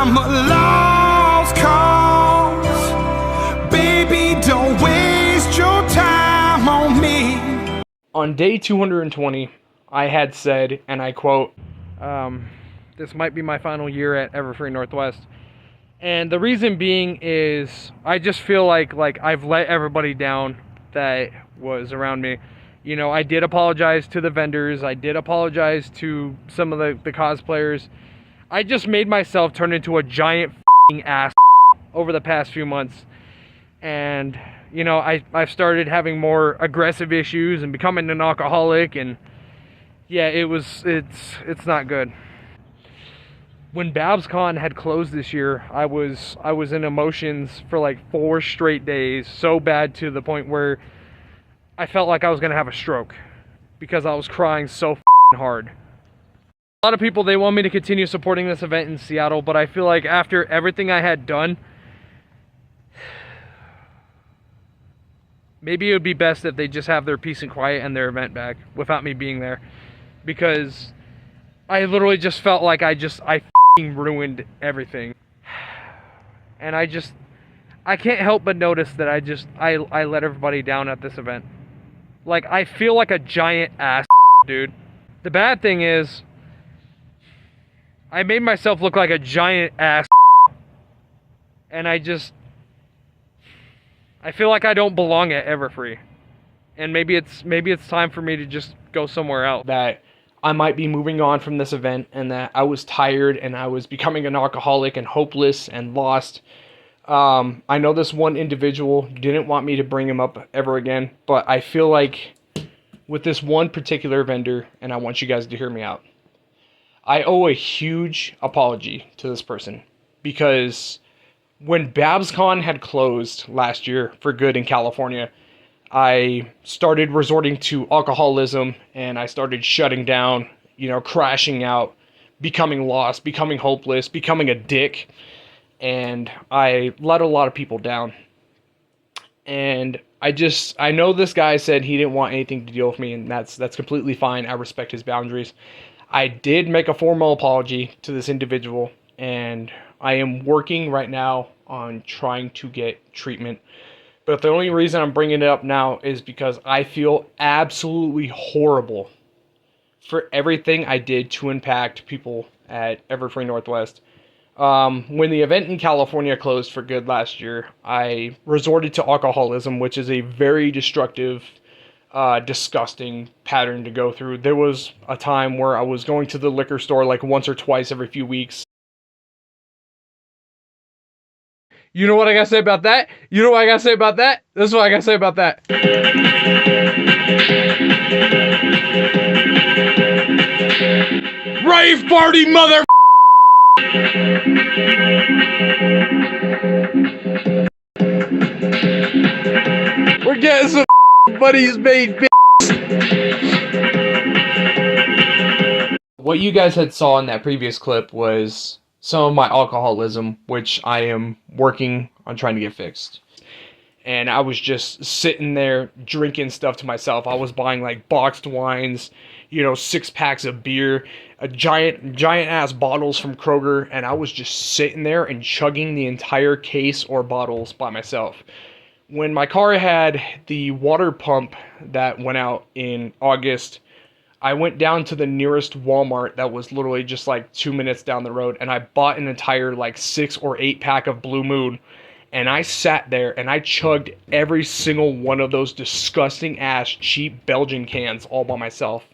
I'm a lost cause. Baby, don't waste your time on me. On day 220, I had said, and I quote, this might be my final year at Everfree Northwest. And the reason being is I just feel like I've let everybody down that was around me. You know, I did apologize to the vendors. I did apologize to some of the cosplayers. I just made myself turn into a giant ass over the past few months. And, you know, I've started having more aggressive issues and becoming an alcoholic. And, yeah, it's not good. When BabsCon had closed this year, I was in emotions for like 4 straight days, so bad to the point where I felt like I was gonna have a stroke because I was crying so hard. A lot of people, they want me to continue supporting this event in Seattle, but I feel like after everything I had done, maybe it would be best if they just have their peace and quiet and their event back without me being there, because I literally just felt like I ruined everything. And I can't help but notice that I let everybody down at this event. Like, I feel like a giant ass, dude. The bad thing is, I made myself look like a giant ass, and I feel like I don't belong at Everfree. And maybe it's time for me to just go somewhere else. That I might be moving on from this event, and that I was tired and I was becoming an alcoholic and hopeless and lost. I know this one individual didn't want me to bring him up ever again, but I feel like with this one particular vendor, and I want you guys to hear me out, I owe a huge apology to this person, because when BabsCon had closed last year for good in California, I started resorting to alcoholism, and I started shutting down, you know, crashing out, becoming lost, becoming hopeless, becoming a dick. And I let a lot of people down. And I know this guy said he didn't want anything to deal with me, and that's completely fine. I respect his boundaries. I did make a formal apology to this individual, and I am working right now on trying to get treatment. But the only reason I'm bringing it up now is because I feel absolutely horrible for everything I did to impact people at Everfree Northwest. When the event in California closed for good last year, I resorted to alcoholism, which is a very destructive, disgusting pattern to go through. There was a time where I was going to the liquor store like once or twice every few weeks. You know what I gotta say about that? You know what I gotta say about that? This is what I gotta say about that. Rave party, mother. We're getting some buddies made. What you guys had saw in that previous clip was some of my alcoholism, which I am working on trying to get fixed. And I was just sitting there drinking stuff to myself. I was buying like boxed wines, you know, 6 packs of beer, a giant ass bottles from Kroger, and I was just sitting there and chugging the entire case or bottles by myself. When my car had the water pump that went out in August, I went down to the nearest Walmart that was literally just like 2 minutes down the road, and I bought an entire like 6 or 8 pack of Blue Moon, and I sat there and I chugged every single one of those disgusting ass cheap Belgian cans all by myself.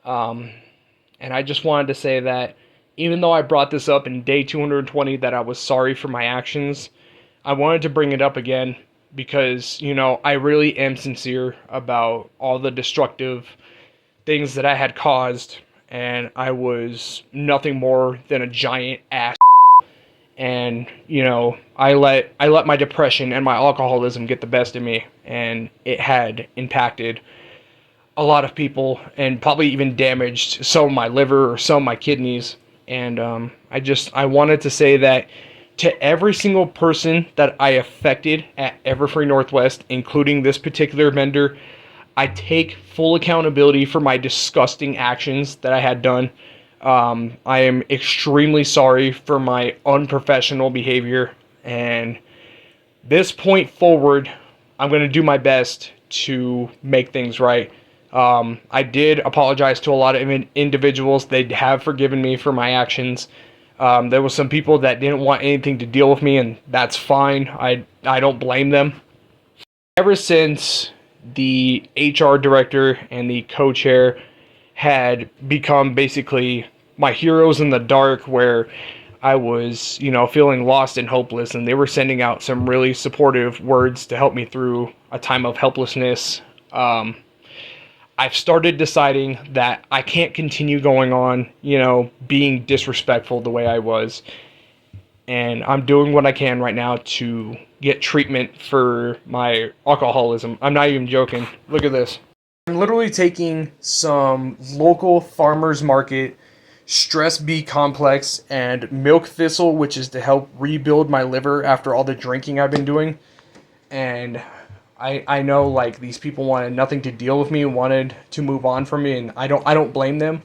And I just wanted to say that even though I brought this up in day 220 that I was sorry for my actions, I wanted to bring it up again because, you know, I really am sincere about all the destructive things that I had caused, and I was nothing more than a giant ass. And, you know, I let my depression and my alcoholism get the best of me, and it had impacted a lot of people and probably even damaged some of my liver or some of my kidneys. And I wanted to say that to every single person that I affected at Everfree Northwest, including this particular vendor, I take full accountability for my disgusting actions that I had done. I am extremely sorry for my unprofessional behavior, and this point forward, I'm going to do my best to make things right. I did apologize to a lot of individuals. They have forgiven me for my actions. There was some people that didn't want anything to deal with me, and that's fine. I don't blame them. Ever since the HR director and the co-chair had become basically my heroes in the dark, where I was, feeling lost and hopeless, and they were sending out some really supportive words to help me through a time of helplessness. I've started deciding that I can't continue going on, being disrespectful the way I was. And I'm doing what I can right now to get treatment for my alcoholism. I'm not even joking. Look at this. I'm literally taking some local farmers market stress B complex and milk thistle, which is to help rebuild my liver after all the drinking I've been doing. And I know, like, these people wanted nothing to deal with me, wanted to move on from me, and I don't blame them.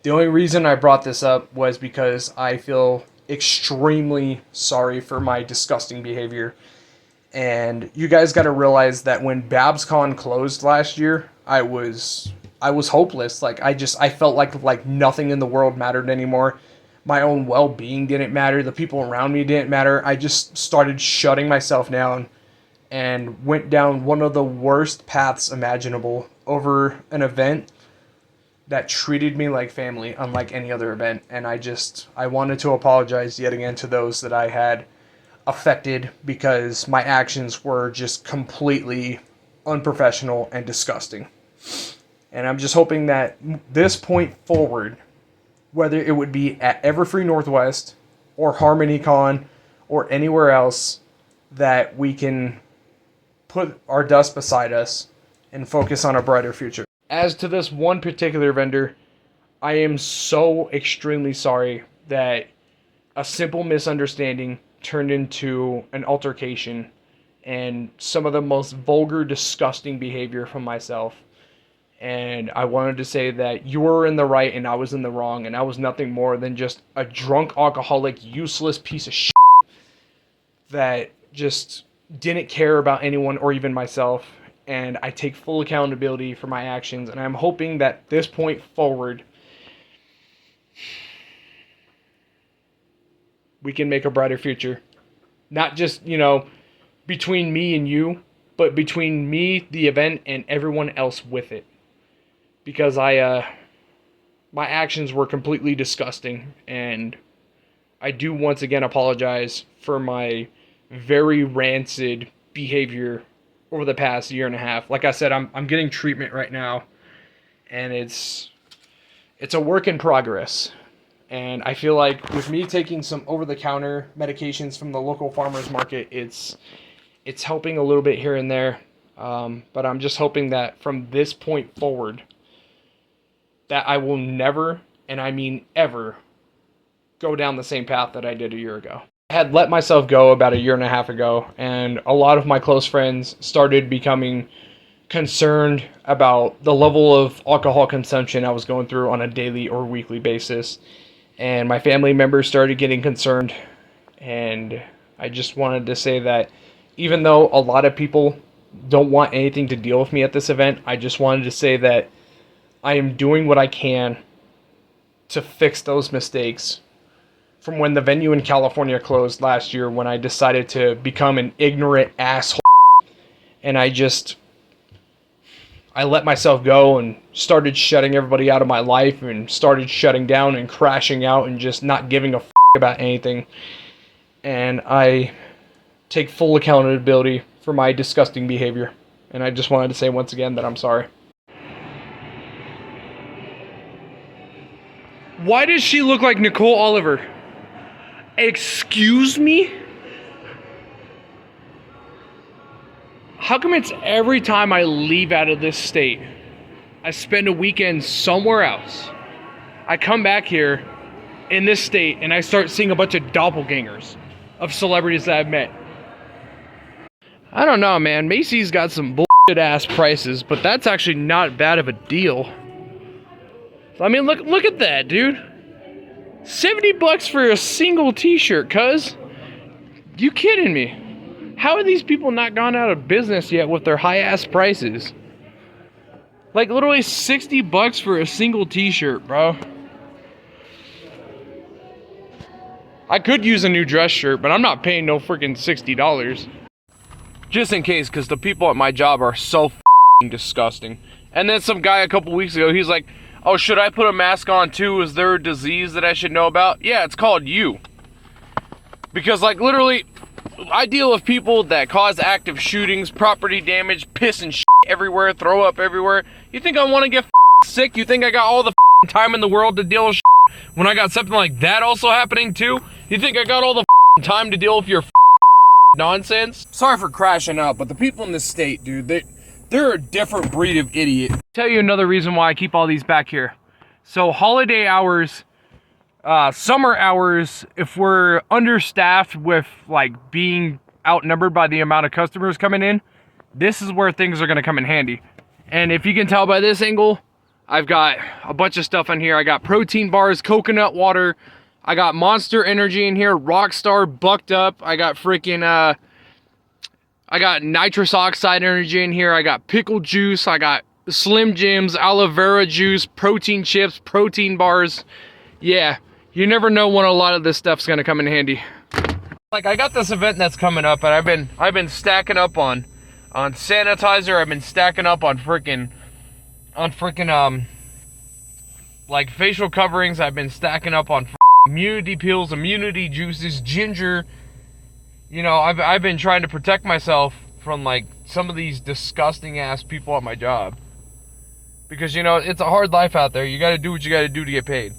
The only reason I brought this up was because I feel extremely sorry for my disgusting behavior. And you guys got to realize that when BabsCon closed last year, I was hopeless. Like, I felt like nothing in the world mattered anymore. My own well-being didn't matter. The people around me didn't matter. I just started shutting myself down and went down one of the worst paths imaginable over an event that treated me like family, unlike any other event. And I wanted to apologize yet again to those that I had affected, because my actions were just completely unprofessional and disgusting. And I'm just hoping that this point forward, whether it would be at Everfree Northwest or HarmonyCon or anywhere else, that we can put our dust beside us and focus on a brighter future. As to this one particular vendor, I am so extremely sorry that a simple misunderstanding turned into an altercation and some of the most vulgar, disgusting behavior from myself. And I wanted to say that you were in the right and I was in the wrong, and I was nothing more than just a drunk, alcoholic, useless piece of shit that just didn't care about anyone or even myself. And I take full accountability for my actions, and I'm hoping that this point forward, we can make a brighter future. Not just, between me and you, but between me, the event, and everyone else with it. Because my actions were completely disgusting, and I do once again apologize for my very rancid behavior over the past year and a half. Like I said, I'm getting treatment right now, and it's a work in progress. And I feel like with me taking some over-the-counter medications from the local farmers market, it's helping a little bit here and there. But I'm just hoping that from this point forward, that I will never, and I mean ever, go down the same path that I did a year ago. I had let myself go about a year and a half ago, and a lot of my close friends started becoming concerned about the level of alcohol consumption I was going through on a daily or weekly basis. And my family members started getting concerned, and I just wanted to say that even though a lot of people don't want anything to deal with me at this event, I just wanted to say that I am doing what I can to fix those mistakes from when the venue in California closed last year, when I decided to become an ignorant asshole. And I let myself go and started shutting everybody out of my life, and started shutting down and crashing out and just not giving a about anything. And I take full accountability for my disgusting behavior. And I just wanted to say once again that I'm sorry. Why does she look like Nicole Oliver? Excuse me? How come it's every time I leave out of this state, I spend a weekend somewhere else, I come back here in this state, and I start seeing a bunch of doppelgangers of celebrities that I've met? I don't know, man. Macy's got some bullshit ass prices, but that's actually not bad of a deal. I mean, look at that, dude. $70 for a single t-shirt, cuz? You kidding me? How are these people not gone out of business yet with their high-ass prices? Like, literally $60 for a single t-shirt, bro. I could use a new dress shirt, but I'm not paying no freaking $60. Just in case, because the people at my job are so f***ing disgusting. And then some guy a couple weeks ago, he's like, oh, should I put a mask on too? Is there a disease that I should know about? Yeah, it's called you. Because, like, literally, I deal with people that cause active shootings, property damage, piss and shit everywhere, throw up everywhere. You think I want to get sick? You think I got all the time in the world to deal with when I got something like that also happening too? You think I got all the time to deal with your nonsense? Sorry for crashing out, but the people in this state, dude, they're a different breed of idiot. Tell you another reason why I keep all these back here. So holiday hours, summer hours, if we're understaffed with like being outnumbered by the amount of customers coming in, this is where things are gonna come in handy. And if you can tell by this angle, I've got a bunch of stuff in here. I got protein bars, coconut water, I got Monster Energy in here, Rockstar Bucked Up, I got freaking, I got nitrous oxide energy in here, I got pickle juice, I got Slim Jims, aloe vera juice, protein chips, protein bars. Yeah, you never know when a lot of this stuff's gonna come in handy. Like, I got this event that's coming up, and I've been stacking up on sanitizer, I've been stacking up on freaking like facial coverings, I've been stacking up on immunity pills, immunity juices, ginger. You know, I've been trying to protect myself from like some of these disgusting ass people at my job. Because, you know, it's a hard life out there. You gotta do what you gotta do to get paid.